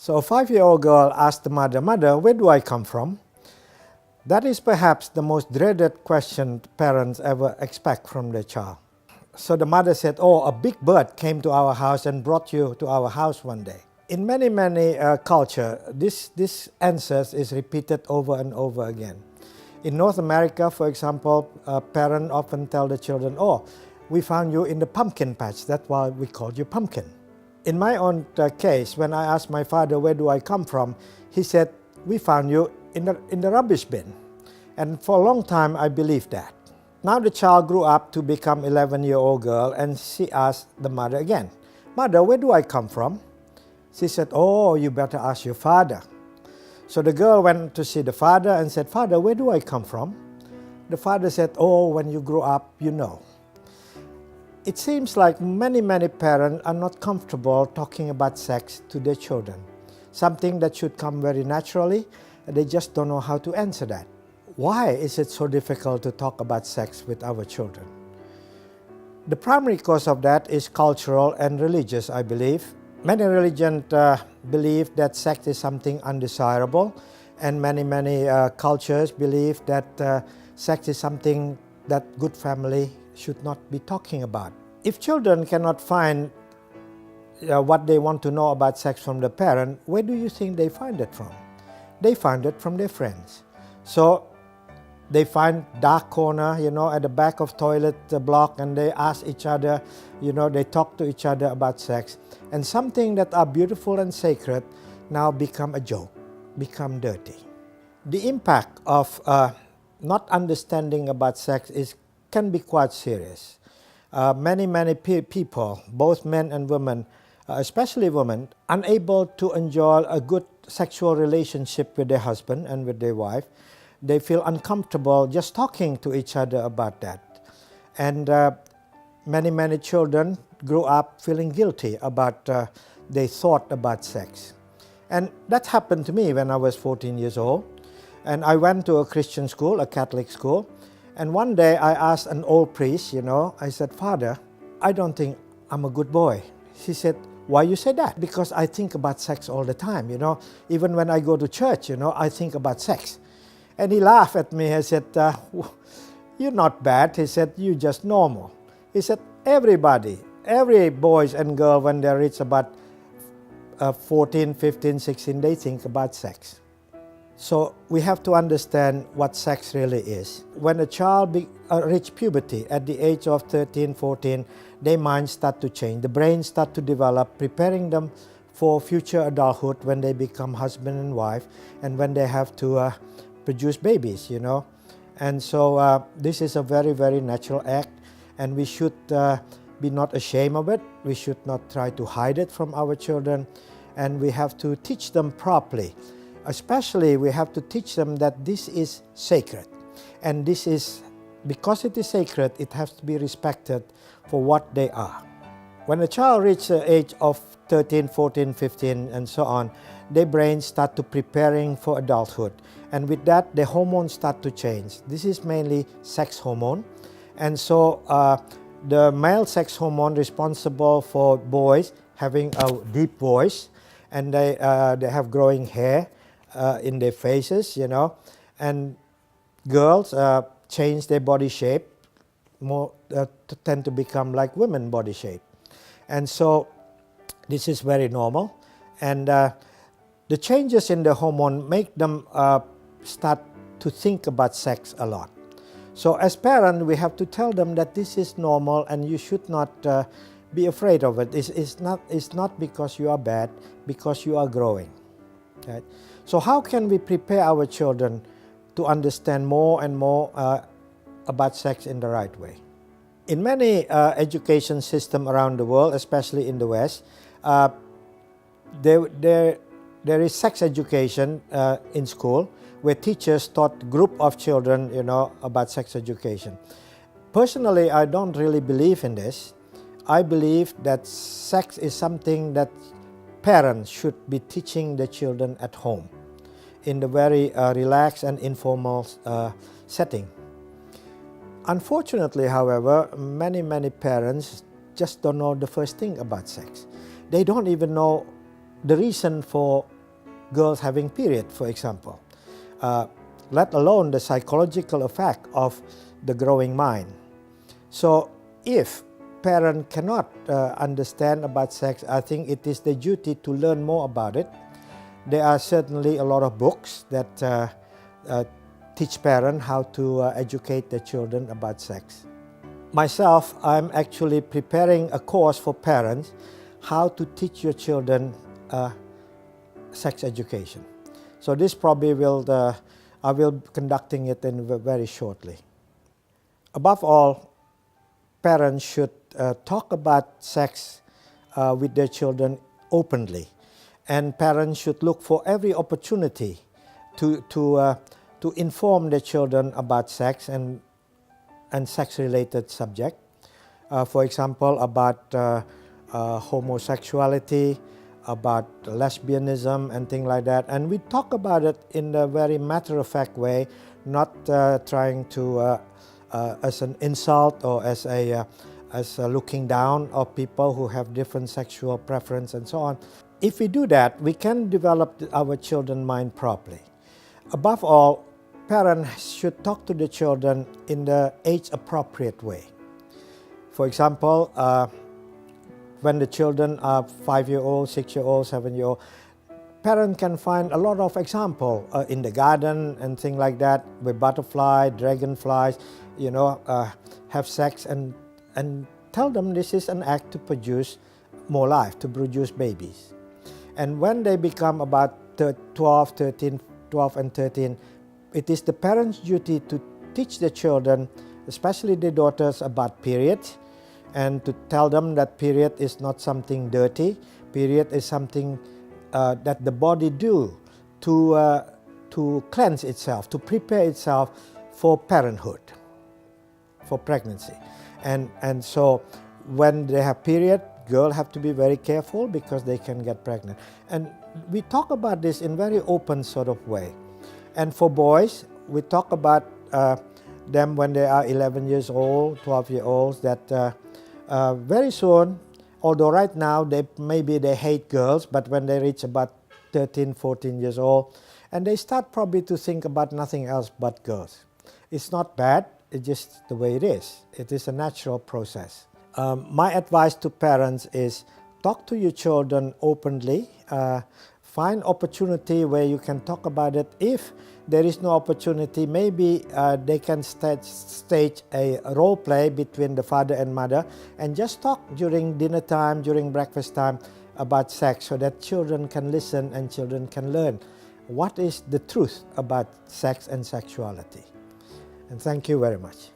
So a 5-year-old girl asked the mother, "Mother, where do I come from?" That is perhaps the most dreaded question parents ever expect from their child. So the mother said, "Oh, a big bird came to our house and brought you to our house one day." In many cultures, this answer is repeated over and over again. In North America, for example, parents often tell the children, "Oh, we found you in the pumpkin patch, that's why we called you Pumpkin." In my own case, when I asked my father, "Where do I come from?" he said, "We found you in the rubbish bin." And for a long time, I believed that. Now the child grew up to become 11-year-old girl, and she asked the mother again, "Mother, where do I come from?" She said, "Oh, you better ask your father." So the girl went to see the father and said, "Father, where do I come from?" The father said, "Oh, when you grow up, you know." It seems like many parents are not comfortable talking about sex to their children. Something that should come very naturally, and they just don't know how to answer that. Why is it so difficult to talk about sex with our children? The primary cause of that is cultural and religious, I believe. Many religions believe that sex is something undesirable, and many cultures believe that sex is something that good family should not be talking about. If children cannot find what they want to know about sex from the parent, where do you think they find it from? They find it from their friends. So they find dark corner, at the back of toilet block, and they ask each other, they talk to each other about sex. And something that are beautiful and sacred now become a joke, become dirty. The impact of not understanding about sex can be quite serious. Many people, both men and women, especially women, unable to enjoy a good sexual relationship with their husband and with their wife. They feel uncomfortable just talking to each other about that. And many children grow up feeling guilty about their thought about sex. And that happened to me when I was 14 years old. And I went to a Christian school, a Catholic school. And one day I asked an old priest, I said, "Father, I don't think I'm a good boy." He said, "Why you say that?" "Because I think about sex all the time, Even when I go to church, I think about sex." And he laughed at me. I said, "You're not bad." He said, "You're just normal." He said, every boys and girl, when they reach about 14, 15, 16, they think about sex. So we have to understand what sex really is. When a child reach puberty at the age of 13, 14, their minds start to change. The brain start to develop, preparing them for future adulthood when they become husband and wife, and when they have to produce babies, And so this is a very natural act, and we should be not ashamed of it. We should not try to hide it from our children, and we have to teach them properly. Especially, we have to teach them that this is sacred, and this is, because it is sacred, it has to be respected for what they are. When a child reaches the age of 13, 14, 15, and so on, their brains start to preparing for adulthood, and with that, the hormones start to change. This is mainly sex hormone, and so the male sex hormone responsible for boys having a deep voice, and they have growing hair in their faces, and girls change their body shape, more tend to become like women body shape. And so this is very normal, and the changes in the hormone make them start to think about sex a lot. So as parents, we have to tell them that this is normal, and you should not be afraid of it. It's not because you are bad, because you are growing. Right? So how can we prepare our children to understand more and more about sex in the right way? In many education systems around the world, especially in the West, there is sex education in school, where teachers taught group of children, about sex education. Personally, I don't really believe in this. I believe that sex is something that parents should be teaching the children at home in the very relaxed and informal setting. Unfortunately, however, many parents just don't know the first thing about sex. They don't even know the reason for girls having period, for example, let alone the psychological effect of the growing mind. So if parents cannot understand about sex, I think it is the duty to learn more about it. There are certainly a lot of books that teach parents how to educate their children about sex. Myself, I'm actually preparing a course for parents how to teach your children sex education. So this probably I will be conducting it very shortly. Above all, parents should talk about sex with their children openly, and parents should look for every opportunity to inform their children about sex and sex-related subject. For example, about homosexuality, about lesbianism and things like that. And we talk about it in a very matter-of-fact way, not trying to as an insult or as a looking down of people who have different sexual preference and so on. If we do that, we can develop our children's mind properly. Above all, parents should talk to the children in the age-appropriate way. For example, when the children are 5-year-old, 6-year-old, 7-year-old, parents can find a lot of examples in the garden and things like that with butterfly, dragonflies, have sex and tell them this is an act to produce more life, to produce babies. And when they become about 12 and 13, it is the parents' duty to teach the children, especially the daughters, about period, and to tell them that period is not something dirty. Period is something that the body do to cleanse itself, to prepare itself for parenthood, for pregnancy. And so when they have period, girls have to be very careful because they can get pregnant. And we talk about this in very open sort of way. And for boys, we talk about them when they are 11 years old, 12-year-olds, that very soon, although right now maybe they hate girls, but when they reach about 13, 14 years old, and they start probably to think about nothing else but girls. It's not bad, it's just the way it is. It is a natural process. My advice to parents is talk to your children openly. Find opportunity where you can talk about it. If there is no opportunity, maybe they can stage a role play between the father and mother and just talk during dinner time, during breakfast time about sex, so that children can listen and children can learn what is the truth about sex and sexuality. And thank you very much.